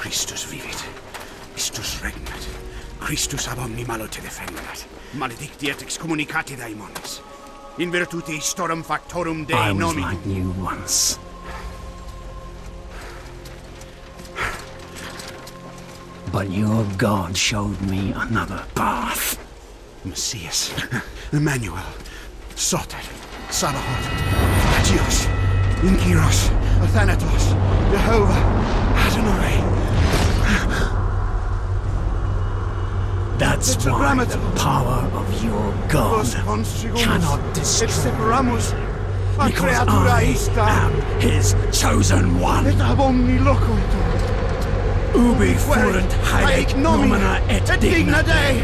Christus vivit. Christus regnat. Christus ab omni malo te defendat. Maledictiet excommunicati daemones. In virtute istorum factorum Dei I was nomini. like you once. But your God showed me another path. Messias, Emmanuel, Soter, Sabaoth, Atios, Inkyros, Athanatos, Jehovah, Adonai. That's why the power of your God cannot destroy me, because I am his chosen one. Ubi fuerent haec nomina et digna Dei,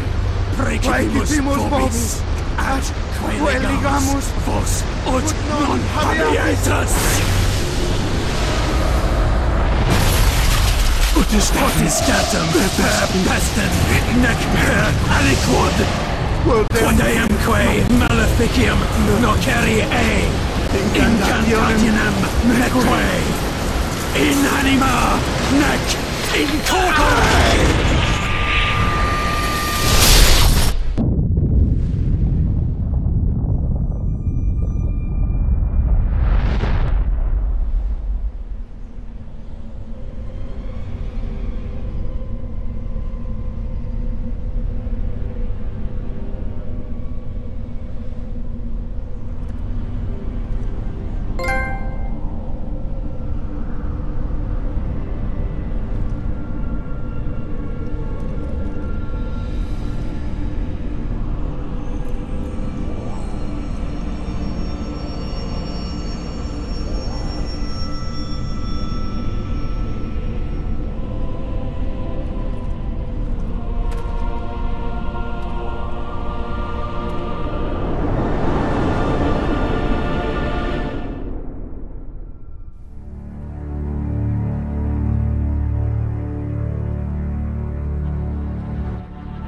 precipimus vobis, ad queligamus vos ut non habietas. Utistatum per pestem, nec per aliquod, quod eamque maleficium noceri incantationem neque, in anima nec in corpore!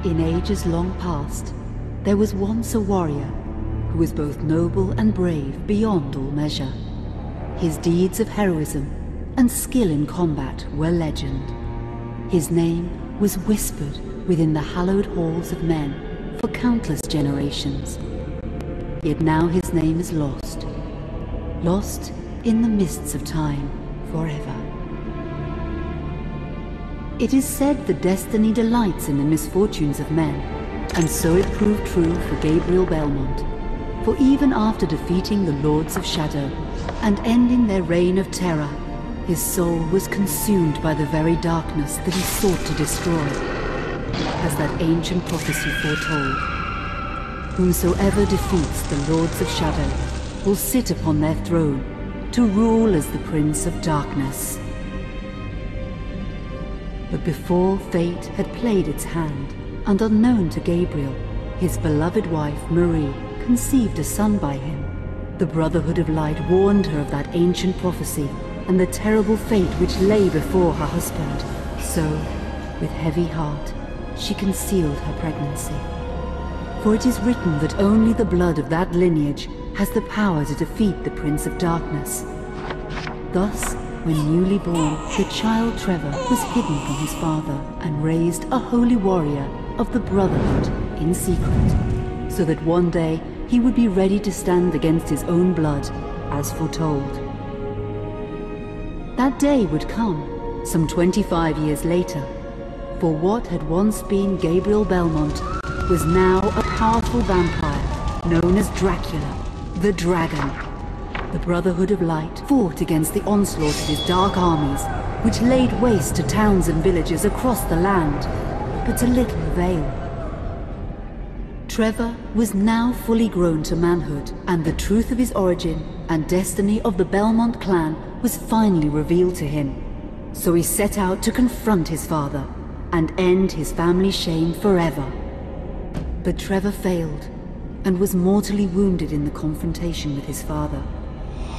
In ages long past, there was once a warrior who was both noble and brave beyond all measure. His deeds of heroism and skill in combat were legend. His name was whispered within the hallowed halls of men for countless generations. Yet now his name is lost. Lost in the mists of time forever. It is said that destiny delights in the misfortunes of men, and so it proved true for Gabriel Belmont. For even after defeating the Lords of Shadow and ending their reign of terror, his soul was consumed by the very darkness that he sought to destroy, as that ancient prophecy foretold. Whomsoever defeats the Lords of Shadow will sit upon their throne to rule as the Prince of Darkness. But before fate had played its hand, and unknown to Gabriel, his beloved wife Marie conceived a son by him. The Brotherhood of Light warned her of that ancient prophecy and the terrible fate which lay before her husband. So, with heavy heart, she concealed her pregnancy. For it is written that only the blood of that lineage has the power to defeat the Prince of Darkness. Thus, when newly born, the child Trevor was hidden from his father and raised a holy warrior of the Brotherhood in secret, so that one day he would be ready to stand against his own blood, as foretold. That day would come, some 25 years later, for what had once been Gabriel Belmont was now a powerful vampire known as Dracula, the Dragon. The Brotherhood of Light fought against the onslaught of his dark armies, which laid waste to towns and villages across the land, but to little avail. Trevor was now fully grown to manhood, and the truth of his origin and destiny of the Belmont clan was finally revealed to him. So he set out to confront his father and end his family's shame forever. But Trevor failed, and was mortally wounded in the confrontation with his father.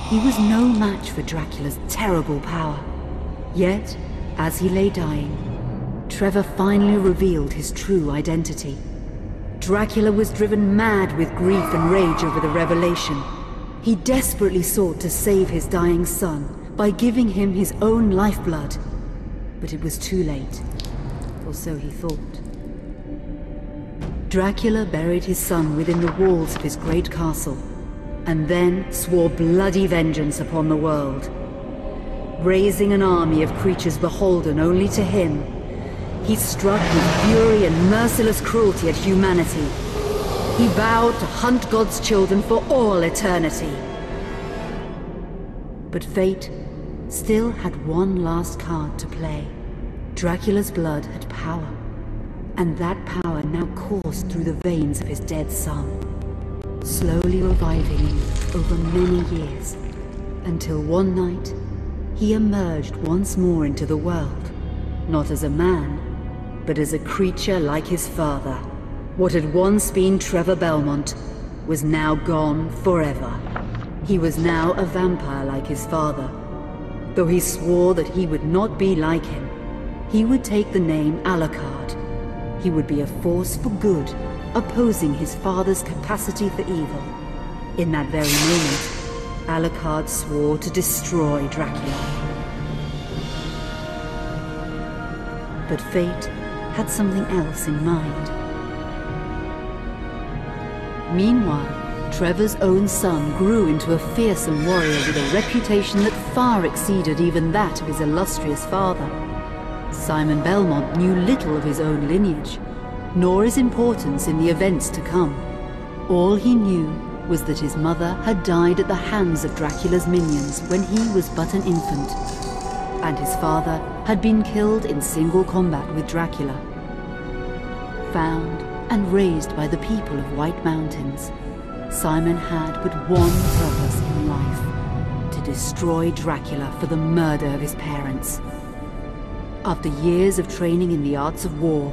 He was no match for Dracula's terrible power. Yet, as he lay dying, Trevor finally revealed his true identity. Dracula was driven mad with grief and rage over the revelation. He desperately sought to save his dying son by giving him his own lifeblood. But it was too late, or so he thought. Dracula buried his son within the walls of his great castle, and then swore bloody vengeance upon the world. Raising an army of creatures beholden only to him, he struck with fury and merciless cruelty at humanity. He vowed to hunt God's children for all eternity. But fate still had one last card to play. Dracula's blood had power, and that power now coursed through the veins of his dead son, slowly reviving him over many years, until one night he emerged once more into the world, not as a man, but as a creature like his father. What had once been Trevor Belmont was now gone forever. He was now a vampire like his father. Though he swore that he would not be like him, he would take the name Alucard. He would be a force for good, opposing his father's capacity for evil. In that very moment, Alucard swore to destroy Dracula. But fate had something else in mind. Meanwhile, Trevor's own son grew into a fearsome warrior with a reputation that far exceeded even that of his illustrious father. Simon Belmont knew little of his own lineage, nor his importance in the events to come. All he knew was that his mother had died at the hands of Dracula's minions when he was but an infant, and his father had been killed in single combat with Dracula. Found and raised by the people of White Mountains, Simon had but one purpose in life: to destroy Dracula for the murder of his parents. After years of training in the arts of war,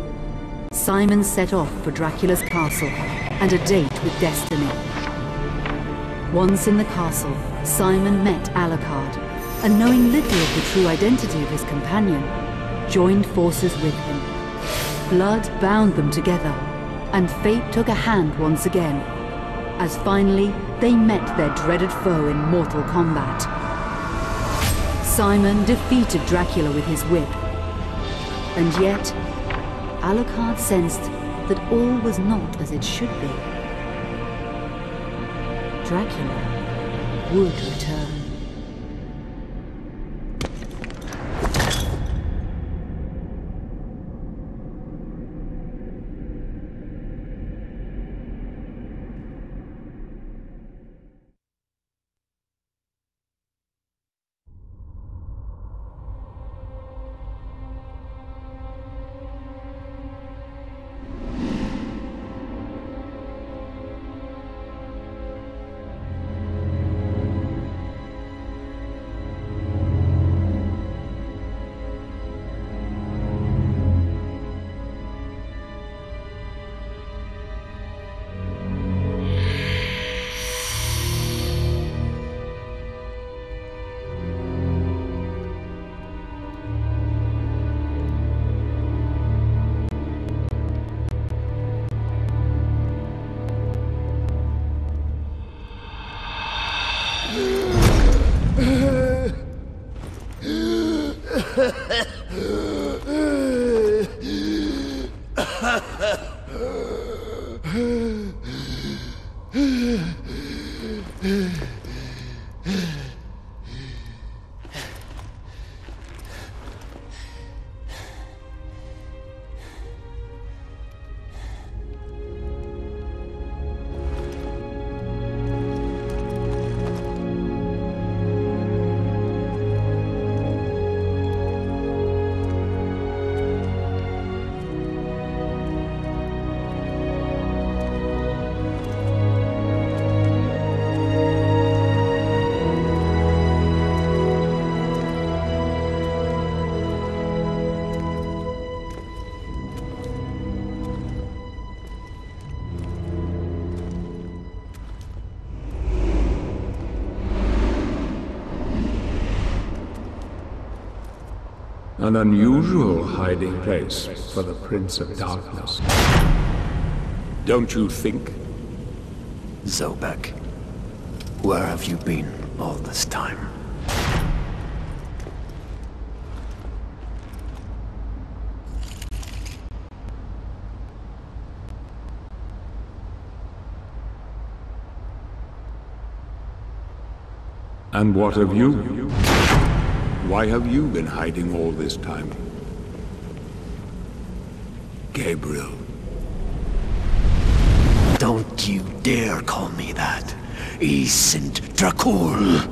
Simon set off for Dracula's castle and a date with destiny. Once in the castle, Simon met Alucard, and knowing little of the true identity of his companion, joined forces with him. Blood bound them together, and fate took a hand once again, as finally they met their dreaded foe in mortal combat. Simon defeated Dracula with his whip, and yet Alucard sensed that all was not as it should be. Dracula would return. An unusual hiding place for the Prince of Darkness. Don't you think? Zobek, where have you been all this time? And what of you? Why have you been hiding all this time? Gabriel. Don't you dare call me that. Sint Dracul.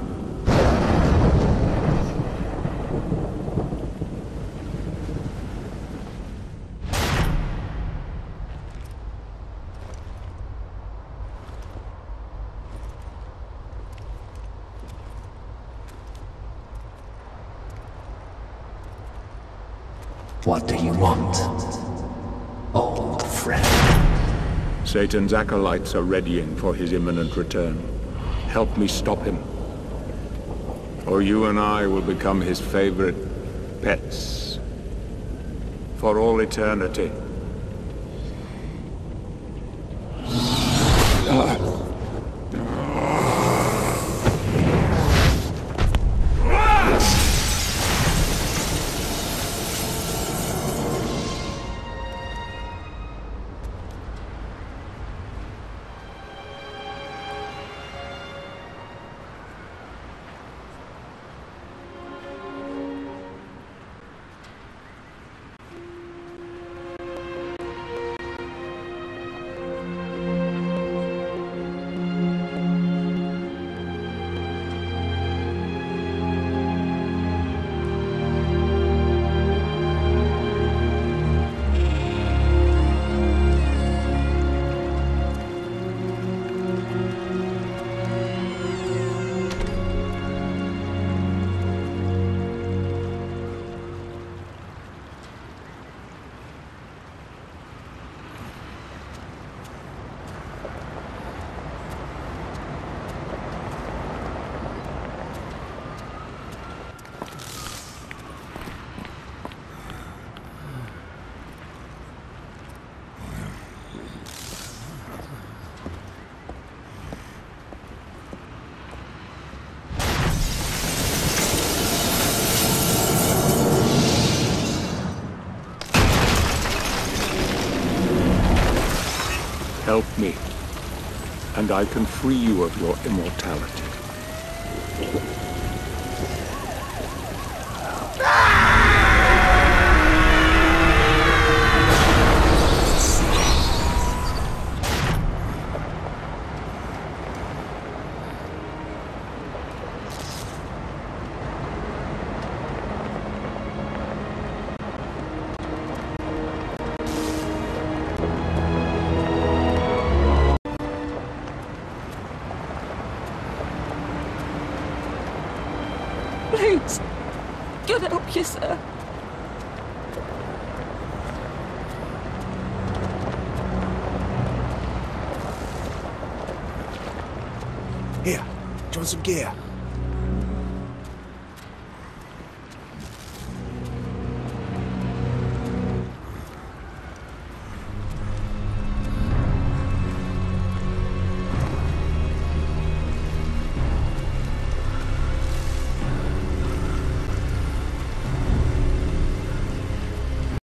What do you want, old friend? Satan's acolytes are readying for his imminent return. Help me stop him. Or you and I will become his favorite pets. For all eternity. Help me, and I can free you of your immortality. Please, God help you, sir. Here, do you want some gear?